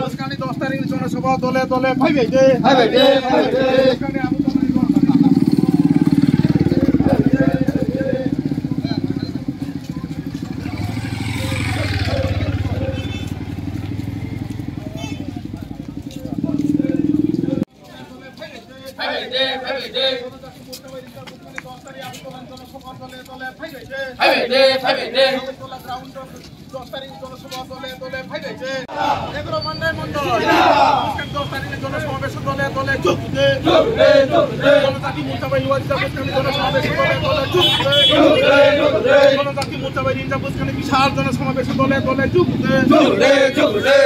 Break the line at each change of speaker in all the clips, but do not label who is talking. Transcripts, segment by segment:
Buskani 10 tarik জনসভা দলে দলে ফাইবাইদে বুস্কানি আবু বিশাল জনসমাবেশ দলে দলে যোগ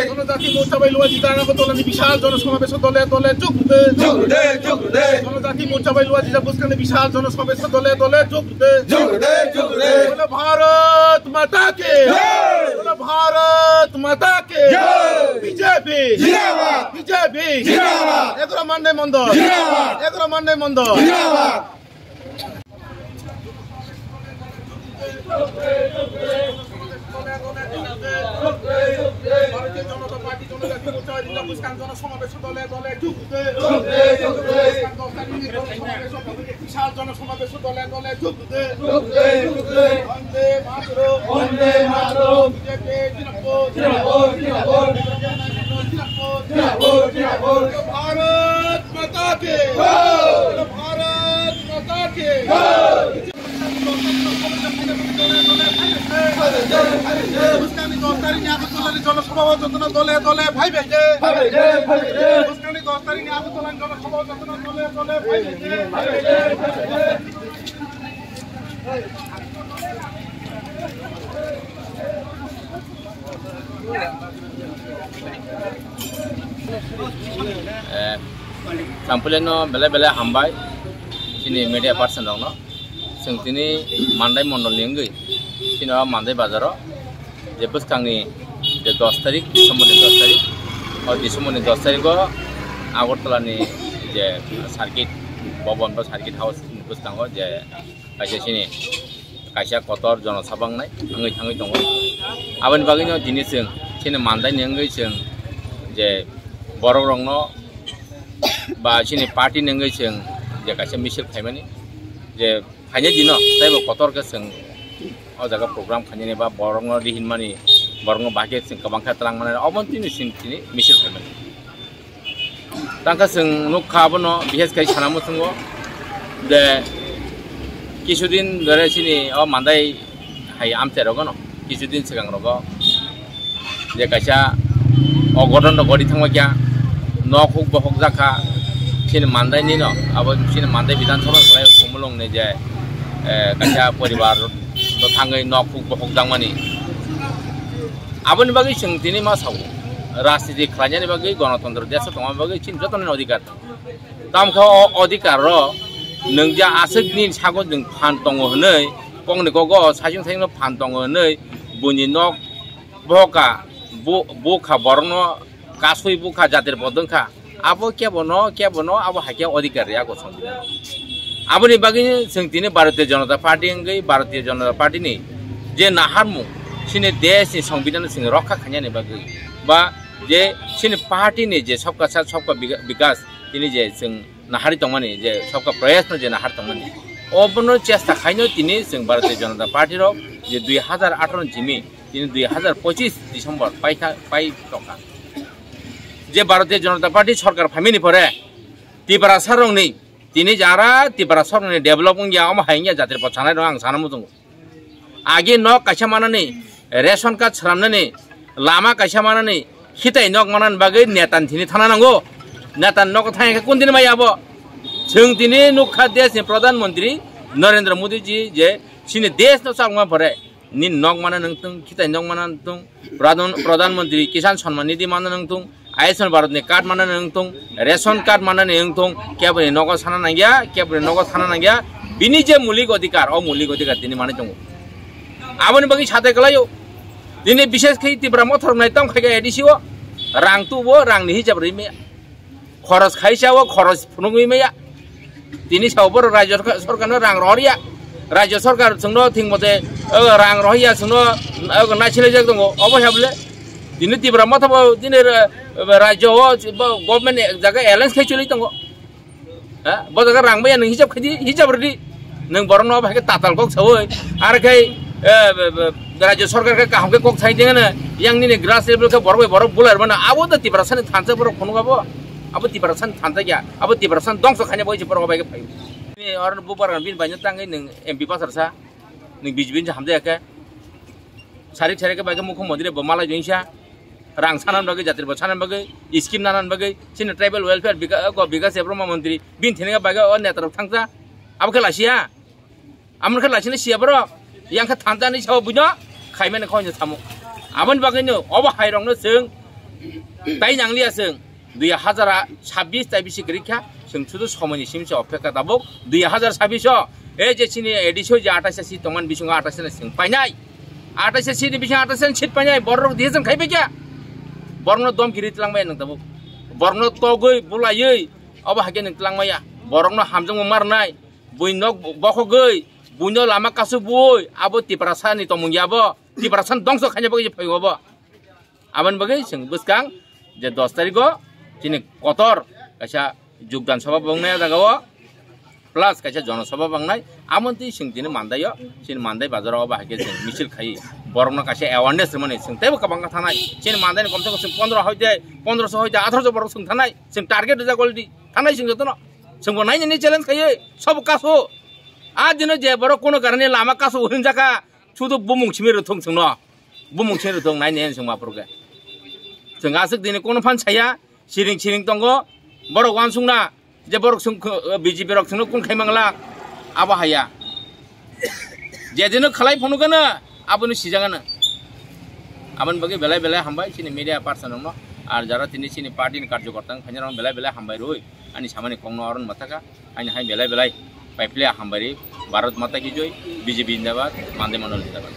জনজাতি মোর্চা বাইলুয়া জিতারাগতলানি বিশাল জনসমাবেশ দলে দলে যোগ জনজাতি মোর্চা বাইলুয়া জিতা বুসকানি বিশাল জনসমাবেশ দলে দলে যোগ भारत माता के भारत माता के बीजेपी बीजेपी एगरो मानने मंद भारतीय जनता पार्टी जनजाति मोर्चा जिला बुस्कान जनसमावेश दले दले যোগ विशाल जनसमावेश दले दले যোগ वंदे मातरम बीजेपी जिंदाबाद भारत माता के বুস্কানি 10 তারিখ আগরতলার জনসভা যত্ন দলে দলে ভাইবাইদে বুস্কানি 10 তারিখ আগরতলার জনসভা যত্ন দলে দলে ভাইবাইদে
sampuleno bele bele hambai sini media person dong no जों दिनै मान्दाय मण्डलनि अंगै दिनै मान्दाय बाजाराव जे बुस्कांनि जे 10 तारिख डिसेम्बरनि 10 तारिख और डिसेम्बरनि 10 तारिखआव आगरतलानि जे सार्किट भवन बा सार्किट हाउस बुस्कांआव जे खायसेनि खायसे कतर जनसभांनाय आङै थाङै दङ आबानि बागैनो दिनै जों सिनि मान्दायनि अंगै जों जे बर' रंनो बा सिनि पार्टीनि अंगै जों जे खायसे मिছিল खायमानि जे खायने दिनो जायबो कतर के जों अ जागा प्रग्राम खायने बा बरंग रिहिनमानि बरंग बागे जों गोबां खातलां माने अबन्तिनि सिंथिनि मिছিল खायमानि तांका जों नुखाबनो बिहेस खाय सानामो जोंगो जे किछुदिन धरे सिनि अ मान्दाय हाय आमतेरगनो किछुदिन सिगां रगो जे खायसा अगदन गरि थांबा क्या नखुक बहक जाखा सिनि मान्दायनि न अब सिनि मान्दाय विधानसभा गलाय खुमलंनि जे खायसा परिवार थाङै नखुक बहक दांमानि आबनि बागै जों दिनै मा सावो राजनीति खालायनायनि बागै गणतन्त्र देश दंनि बागै सिन जतन अधिकार तामखौ अधिकार र नों जा आसगनि सागो जों फान दङ होनै पंनि गगो साजिं थाइनो फान दङ होनै बुनि नक बहका बुखा बरनो कासुइ बुखा जातिर बदंखा आबो केबनो आबो हाकिया अधिकार रे आगो संबिधान आबनि बागै जों दिनै भारतीय जनता पार्टी अंगै भारतीय जनता पार्टी नि जे नाहारमु सिनि देशनि संबिधान सिं रक्षा खायनायनि बागै बा जे सिनि पार्टी नि जे सबका साथ सबका विकास दिनै जे जों नाहारि दंमानि जे सबका प्रयास जे नाहार दंमानि अबनो चेष्टा खायनो दिनै जों भारतीय जनता पार्टी रो जे 2018 जिमि दिनै 2025 डिसेम्बर पाइ टका जे भारतीय जनता पार्टी सरकार फामिनि परे तिब्रा सरंनि दिनै जारा तिब्रा सरंनि डेभलपमेन्ट या हायनिया जातिर पछानाय दं आं सानामु दं आगे न कायसा मानानै रेशन कार्ड छरामनानै लामा कायसा मानानै खिताय नक मानानै बागै नेतान थिनि थाना नांगौ नेतान नक थायखा कोन दिन माय आबो जों दिनै नुखा देशनि प्रधानमन्त्री नरेन्द्र मोदी जी जे सिनि देश न सालमा परे नि नक माना नंतुं खिताय नक माना नंतुं प्रधानमन्त्री किसान सम्मान निधि माना नंतुं आयुष्मान भारतनि कार्ड माना नंतुं रेशन कार्ड माना नंतुं केबनि नगो साना नांगिया केबनि नगो साना नांगिया बिनि जे मौलिक अधिकार अ मौलिक अधिकार दिनै माने दङ आबनि बागै साथै गलायो दिनै विशेष खै तिब्रा मथर नाय तम खायगा एडिसिओ रां तुबो रांनि हिसाब रैमे खरच खायसाव खरच फुनुगैमेया दिनै सावबर राज्य सरकारनो रां रहरिया राज्य सरकार जोंनो थिंमते रां रहैया जोंनो नायसिलाय जाग दङ अबहायबले दिनै तिब्रा माथाबो दिनै रायजोआव गभर्नमेन्ट जागा एलायन्स खाय चलि दङ बजागा रांबाया नों हिसाब खायदि हिसाब रेडि नों बरं न भागे ताताल कक सवै आरो खाय राज्य सरकार के काहम के कक थाइ देङनो yang नि ग्रास लेवल के बरब बुलार बना आबो त तिब्रा सान थानसे बर खनुगाबो आबो तिब्रा सान थानसे गया आबो तिब्रा सान दंस खाने बयजे बर बागे फाइ नि और बुबार बिन बायनो तांगै नों एमपी पासरसा नों बिजबिन हामजायाखै सारिक के बागे मुख्यमंत्री बमाला जइसा रां सानान बागे जातिर बसानान बागे स्कीम नानान बागे सिन ट्राइबल वेलफेयर विकास एब्रमा मंत्री बिन थेनेगा बागे अ नेतर थांजा आबो लासिया आमनखा लासिने सियाबर यांखा थांजानि साव बुनो खायमेन खयनो सामु आबन बागैनो अब हायरंनो जों ताइ नांलिया जों 2026 ताइ बिसि गरिखा जों सुदु समयनि सिमसे अपेक्षा दाबो 2026 ए जेसिनि एडिसो जे 28 सि तमान बिसुङा 28 जों पाइनाय 28 सि बिसुङा 28 सिट पाइनाय बरर दिजों खायबे क्या बरनो दम गिरित लांबाय नों दाबो बरनो तगै बुलायै अब हागे नों लांबाया बरनो हामजों मारनाय बुइनो बखगै बुइनो लामा कासु बुय आबो तिप्रासानि तमुंगियाबो तिप्रासान दंस खायने बगे फैगोबो आबन बगे जों बुसकां जे 10 तारिखो दिनै कतर कासा योगदान सभा बंनाया जागाव प्लस कासा जनसभा बंनाय आमन्ति जों दिनै मानदायो सिन मानदाय बाजाराव बाहागे जों मिছিল खाइ बरनो कासा अवेयरनेस माने जों तेबो कबांगा थानाय सिन मानदाय कमसे कम 15 होइदे 1500 होइदे 1800 बर जों थानाय जों टारगेट जा गलदि थानाय जों जतन जोंबो नायनि चेलेन्ज खाइ सब कासो आ दिनै जे बर कोनो कारणे लामा कासो होनजाका सुदु बुमुंसिमेर थं जों न बुमुंसिमेर थं नायने जों माफोरगे जों आसक दिनै कोनो फान छाया सिरिं दंगो बर वानसुंना जे बर जों बीजेपी रक जों कोन खायमांला आबा हाया जे दिनै खलाय फनुगोन आबनो सिजागानो आबन बगे बेलाय हामबाय सिनि मीडिया पार्सन न आर जारा तिनि सिनि पार्टीनि कार्यकर्ता फाइनाराव बेलाय हामबाय रोय आनि सामानि कंनो अरन माथाका आनि हाय बेलाय पाइपले हामबारि भारत माता की जय बीजेपी जिंदाबाद मानदे मनोहर जिंदाबाद।